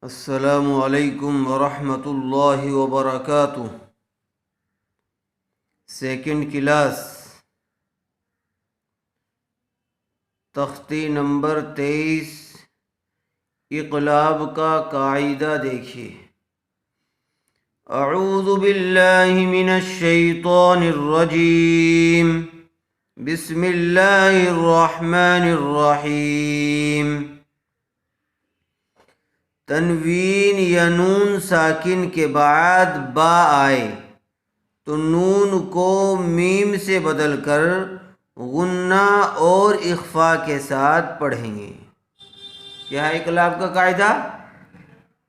السلام علیکم ورحمۃ اللہ وبرکاتہ۔ سیکنڈ کلاس، تختی نمبر 23، اقلاب کا قاعدہ دیکھیے۔ اعوذ باللہ من الشیطان الرجیم، بسم اللہ الرحمن الرحیم۔ تنوین یا نون ساکن کے بعد با آئے تو نون کو میم سے بدل کر غنہ اور اخفا کے ساتھ پڑھیں گے۔ کیا ہے اقلاب کا قاعدہ؟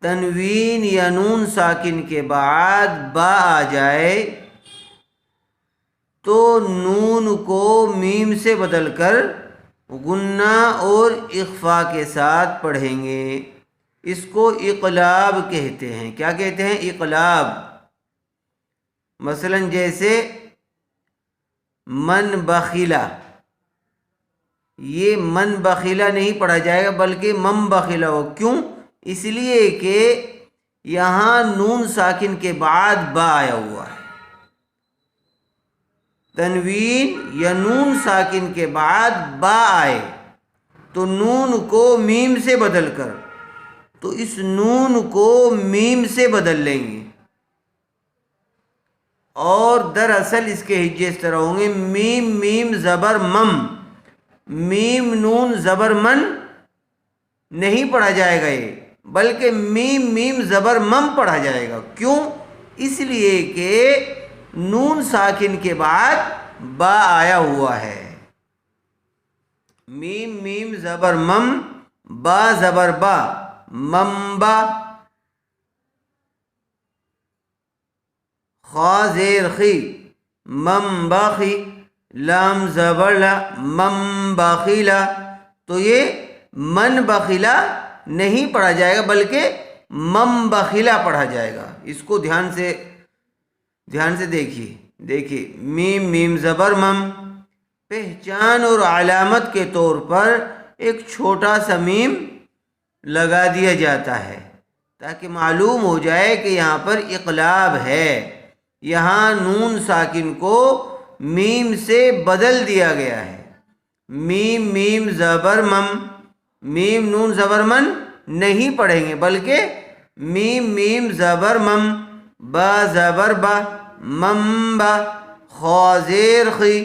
تنوین یا نون ساکن کے بعد با آ جائے تو نون کو میم سے بدل کر غنہ اور اخفا کے ساتھ پڑھیں گے۔ اس کو اقلاب کہتے ہیں۔ کیا کہتے ہیں؟ اقلاب۔ مثلا جیسے من بخیلا، یہ من بخیلا نہیں پڑھا جائے گا بلکہ من بخیلا ہو۔ کیوں؟ اس لیے کہ یہاں نون ساکن کے بعد با آیا ہوا ہے۔ تنوین یا نون ساکن کے بعد با آئے تو نون کو میم سے بدل کر، تو اس نون کو میم سے بدل لیں گے، اور دراصل اس کے ہجے اس طرح ہوں گے: میم میم زبر مم، میم نون زبر من نہیں پڑھا جائے گا یہ، بلکہ میم میم زبر مم پڑھا جائے گا۔ کیوں؟ اس لیے کہ نون ساکن کے بعد با آیا ہوا ہے۔ میم میم زبر مم، با زبر با، ممبا۔ خا زیر خی، ممباخی۔ لام زبر لا، ممباخیلا۔ تو یہ من بخیلا نہیں پڑھا جائے گا بلکہ ممبخیلا پڑھا جائے گا۔ اس کو دھیان سے دیکھیے میم میم زبر مم، پہچان اور علامت کے طور پر ایک چھوٹا سا میم لگا دیا جاتا ہے تاکہ معلوم ہو جائے کہ یہاں پر اقلاب ہے، یہاں نون ساکن کو میم سے بدل دیا گیا ہے۔ میم میم زبر مم، میم نون زبر من نہیں پڑھیں گے بلکہ میم میم زبر مم، با زبر با، ممبا۔ خا زیر خی،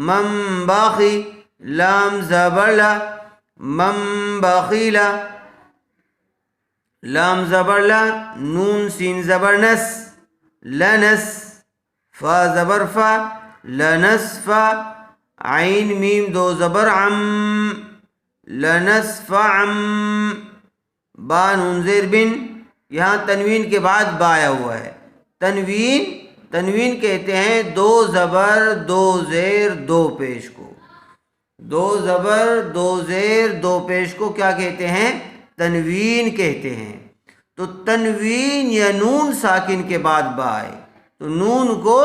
ممباخی۔ لام زبر لا، ممبخیلا۔ لام زبر لا، نون سین زبر نس، لنس۔ فا زبر فا، لنسفا۔ عین میم دو زبر عم، لنسفعم۔ با نون زیر بن، یہاں تنوین کے بعد با آیا ہوا ہے۔ تنوین کہتے ہیں دو زبر دو زیر دو پیش کو۔ دو زبر دو زیر دو پیش کو کیا کہتے ہیں؟ تنوین کہتے ہیں۔ تو تنوین یا نون ساکن کے بعد با آئے تو نون کو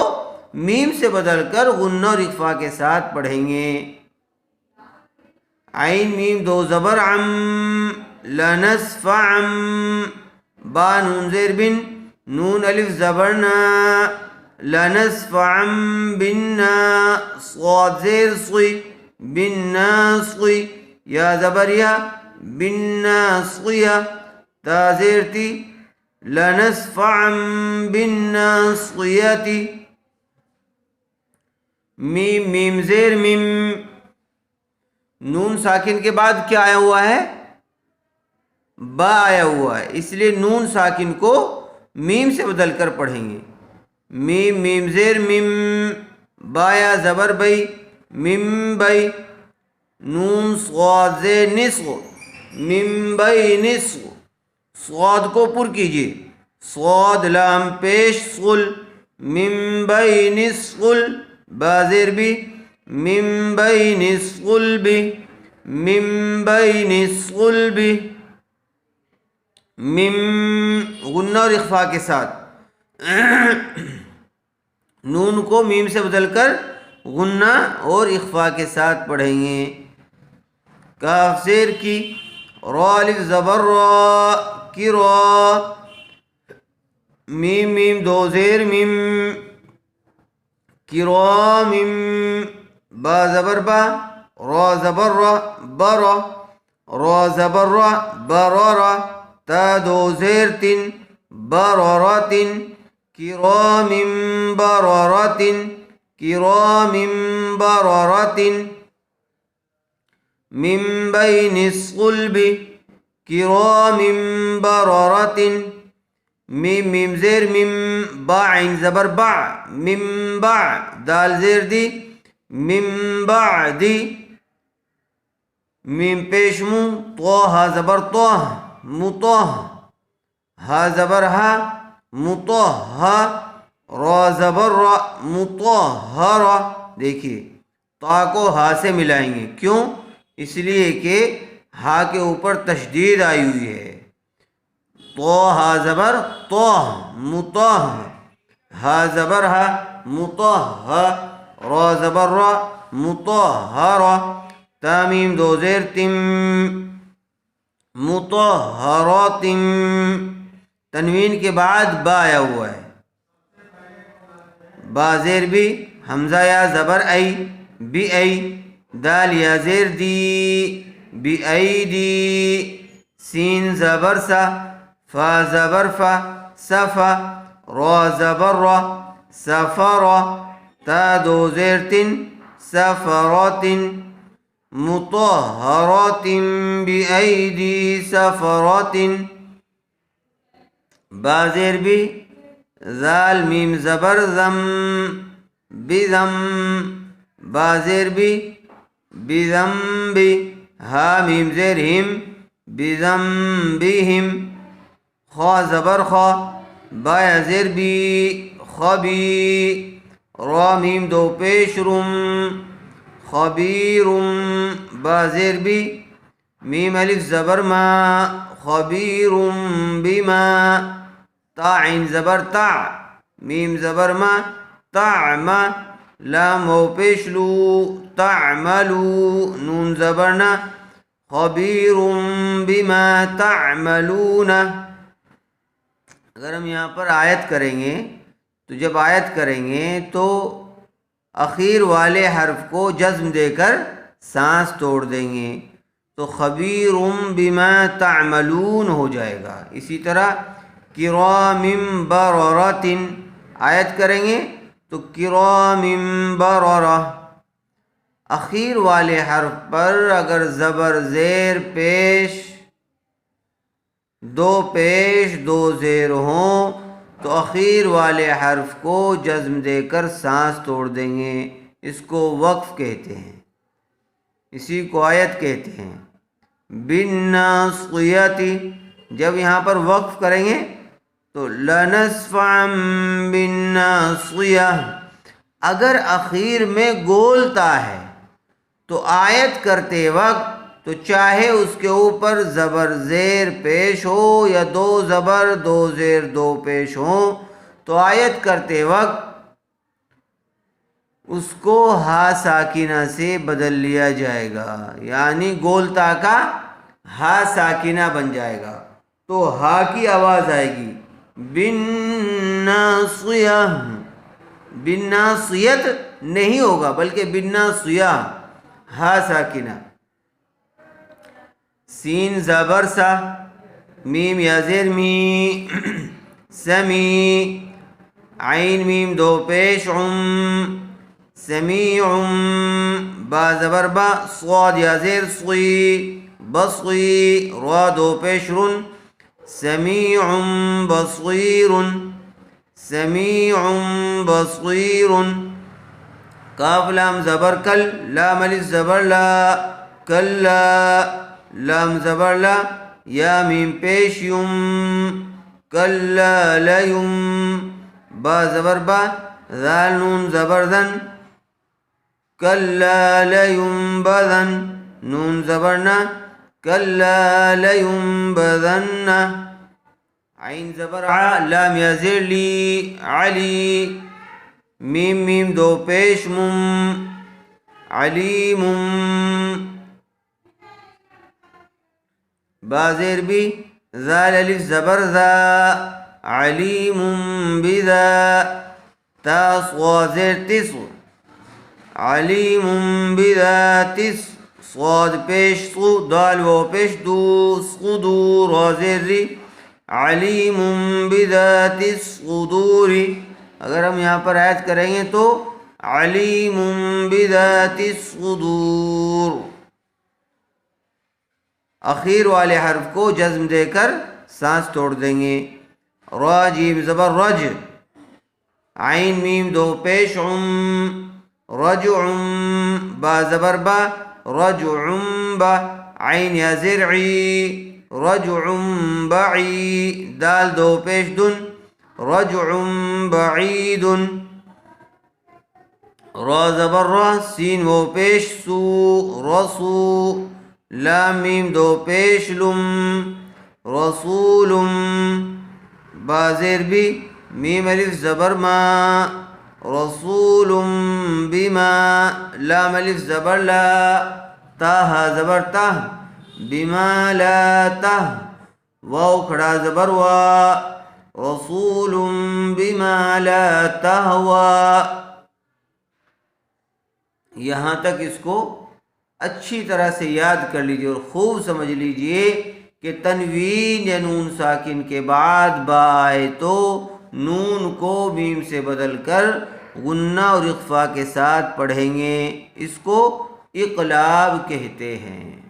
میم سے بدل کر غنہ اور اخفا کے ساتھ پڑھیں گے۔ عین میم دو زبر عم، لنسفعم۔ با نون زیر بن، نون الف زبر نا، لنسفعم بالنا۔ صاد زیر صی، بالناصی۔ یا زبر یا، بالناصیہ۔ تا زیر تی، لنسفعم بالناصیہ۔ میم میم زیر میم، نون ساکن کے بعد کیا آیا ہوا ہے؟ با آیا ہوا ہے، اس لیے نون ساکن کو میم سے بدل کر پڑھیں گے۔ میم میم زیر میم، بایا زبر بئی، میم بئی۔ نون صاد زیر نصف، میم بئی نصف۔ صاد کو پر کیجیے، صاد لام پیش صل، میم بئی نصف۔ با زیر بی، میم بئی نصف بی، میم بئی نصف بی۔ میم غنہ اور اخفا کے ساتھ نون کو میم سے بدل کر غنہ اور اخفا کے ساتھ پڑھیں گے۔ کاف زیر کی، را الف زبر را کرا، میم میم دو زیر میم کرام، با زبر با، را زبر را برا، را زبر را برارا، تا دو زیر تن برارات، کرام برارات، کرام برارات، من بین الصلب کرام برارات، میم میم زیر میم با عین زبر با، میم با دال زیر دی میم بعدی، میم پیش مو تو ہا زبر تو متوہ، ہا زبر ہا متوہ، را زبر را مطہرہ۔ دیکھیے تا کو ہا سے ملائیں گے، کیوں؟ اس لیے کہ ہا کے اوپر تشدید آئی ہوئی ہے۔ تو ہا زبر تو متوہ، ہا زبر ہا متوہ، را زبر را مطہرہ، تامیم دو زیر تم مطہرات، تنوین کے بعد با آیا ہوا ہے، با زیر بھی، حمزہ یا زبر ای بی ای، دال یا زیر دی بی ای دی، سین زبر سا، فا زبر فا سفا، را زبر را سفرا، تا دو زیر تن سفرات، مطہرات بأیدی سفرات، با زیر بھی، زال میم زبر زم بزم، با زیر بھی بزم بھی، ہا میم زیر ہم بزم بہم، خا زبر خا، با زیر بھی خبی، را میم دو پیش رم خبیرم، با زیر بھی، میم الف زبر ما خبیرم بما، تا عین زبر تا، میم زبر ما تعما، لام و پیش لو تعملو، نون زبرنا خبیرم بما تعملون۔ اگر ہم یہاں پر آیت کریں گے تو جب آیت کریں گے تو اخیر والے حرف کو جزم دے کر سانس توڑ دیں گے، تو خبیرم بما تعملون ہو جائے گا۔ اسی طرح کرام بررۃ، آیت کریں گے تو کرام بررہ، اخیر والے حرف پر اگر زبر زیر پیش دو زیر ہوں تو اخیر والے حرف کو جزم دے کر سانس توڑ دیں گے، اس کو وقف کہتے ہیں، اسی کو آیت کہتے ہیں۔ بالناصیۃ، جب یہاں پر وقف کریں گے تو لنسفعا بالناصیہ، اگر اخیر میں گولتا ہے تو آیت کرتے وقت تو چاہے اس کے اوپر زبر زیر پیش ہو یا دو زبر دو زیر دو پیش ہوں، تو آیت کرتے وقت اس کو ہا ساکنہ سے بدل لیا جائے گا، یعنی گولتا کا ہا ساکنہ بن جائے گا، تو ہا کی آواز آئے گی بالناصیہ، بالناصیت نہیں ہوگا بلکہ بالناصیہ، ہا ساکنہ۔ سین زبر سا، میم یا زیر می سمی، عین میم دو پیش عم سمیع، با زبر با، صاد یا زیر صی بصی، را دو پیش رن سمیع بصیر سمیع بصیر، کاف لام زبر کل، لام الف زبر لا کلا، لام زبر لا، یا میم پیش یم کلا لیم، با زبر با، ذال نون زبر ذن کلا لینبذن، نون زبر نا کلا لینبذن، عین زبر ع، لام یا زیر لی علی، میم میم دو پیش مم علیم، با زیر بھی، زال الف زبر ذا، علیم بذا، تا صاد زیر تس، علیم بذات، صاد پیش صو، دال و پیش دو، صدو، را زیر ری، علیم بذات الصدور. اگر ہم یہاں پر آیت کریں گے تو علیم بذات الصدور، اخیر والے حرف کو جزم دے کر سانس توڑ دیں گے. را جیم زبر رج، عین میم دو پیش عم، رجعم، با زبر با، رجعم با، عین یا زرعی، رجعم بعی، دال دو پیش دن، رجعم بعید، را زبر را، سین و پیش سو، رسو، لام میم دو پیش لم، رسولم، با زیر بھی، میم الف زبر ما، رسولم بما، لام الف زبر لا، تا ہا زبر تا، بما لا تا، واو کھڑا زبر وا، رسول بما لا تہوا. یہاں تک اس کو اچھی طرح سے یاد کر لیجیے اور خوب سمجھ لیجیے کہ تنوین یا نون ساکن کے بعد با آئے تو نون کو میم سے بدل کر غنہ اور اخفا کے ساتھ پڑھیں گے. اس کو اقلاب کہتے ہیں.